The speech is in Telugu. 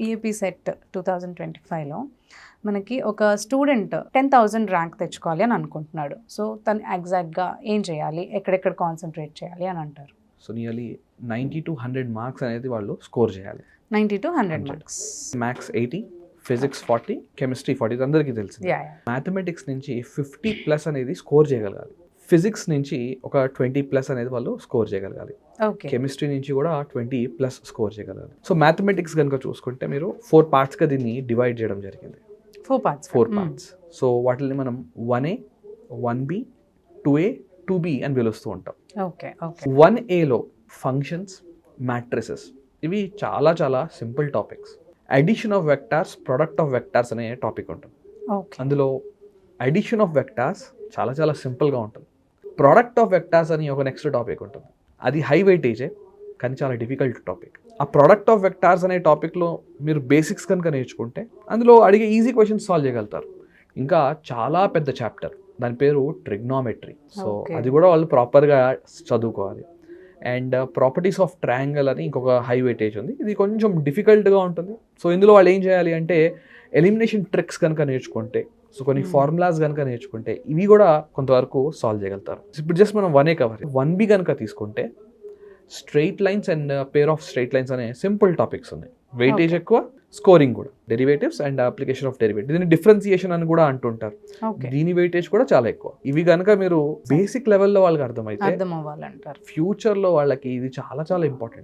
ఈఏపీ సెట్ 2025లో మనకి ఒక స్టూడెంట్ 10,000 ర్యాంక్ తెచ్చుకోవాలి అని అనుకుంటున్నాడు. సో తను ఎగ్జాక్ట్గా ఏం చేయాలి, ఎక్కడెక్కడ కాన్సన్ట్రేట్ చేయాలి అని అంటారు? సో నియర్లీ 90 to 100 మార్క్స్ అనేది వాళ్ళు స్కోర్ చేయాలి. 90 to 100 marks. Maths 80, physics 40, chemistry 40, ఇది అందరికీ తెలిసింది. మ్యాథమెటిక్స్ నుంచి 50+ అనేది స్కోర్ చేయగలగాలి. ఫిజిక్స్ నుంచి ఒక 20+ అనేది వాళ్ళు స్కోర్ చేయగలగాలి. కెమిస్ట్రీ నుంచి కూడా 20+ స్కోర్ చేయగలగాలి. సో మ్యాథమెటిక్స్ కనుక చూసుకుంటే మీరు 4 పార్ట్స్గా దీన్ని డివైడ్ చేయడం జరిగింది. 4 parts. సో వాటిని మనం 1A, 1B, 2A, 2B అని పిలుస్తూ ఉంటాం. 1Aలో ఫంక్షన్స్, మ్యాట్రిసెస్, ఇవి చాలా చాలా simple topics. Addition of vectors, product of vectors అనే టాపిక్ ఉంటుంది. అందులో అడిషన్ ఆఫ్ వెక్టార్స్ చాలా చాలా సింపుల్గా ఉంటుంది. ప్రోడక్ట్ ఆఫ్ వెక్టార్స్ అని ఒక నెక్స్ట్ టాపిక్ ఉంటుంది. అది హై వెయిటేజే కానీ చాలా డిఫికల్ట్ టాపిక్. ఆ ప్రోడక్ట్ ఆఫ్ వెక్టార్స్ అనే టాపిక్లో మీరు బేసిక్స్ కనుక నేర్చుకుంటే అందులో అడిగే ఈజీ క్వశ్చన్స్ సాల్వ్ చేయగలుగుతారు. ఇంకా చాలా పెద్ద చాప్టర్, దాని పేరు ట్రిగ్నామెట్రీ. సో అది కూడా వాళ్ళు ప్రాపర్గా చదువుకోవాలి. అండ్ ప్రాపర్టీస్ ఆఫ్ ట్రయాంగిల్ అని ఇంకొక హై వెయిటేజ్ ఉంది. ఇది కొంచెం డిఫికల్ట్గా ఉంటుంది. సో ఇందులో వాళ్ళు ఏం చేయాలి అంటే ఎలిమినేషన్ ట్రిక్స్ కనుక నేర్చుకుంటే, సో కొన్ని ఫార్ములాస్ కనుక నేర్చుకుంటే ఇవి కూడా కొంతవరకు సాల్వ్ చేయగలుగుతారు. ఇప్పుడు జస్ట్ మనం 1A కవర్. 1B కనుక తీసుకుంటే straight lines and pair of straight lines అనే సింపుల్ టాపిక్స్ ఉన్నాయి. వెయిటేజ్ ఎక్కువ, స్కోరింగ్ కూడా. Derivatives and application of derivative, దీన్ని డిఫరెన్సియేషన్ అని కూడా అంటుంటారు. దీని వెయిటేజ్ కూడా చాలా ఎక్కువ. ఇవి కనుక మీరు బేసిక్ లెవెల్లో వాళ్ళకి అర్థమైతే అర్థమవ్వాలంటారు. ఫ్యూచర్లో వాళ్ళకి ఇది చాలా చాలా ఇంపార్టెంట్.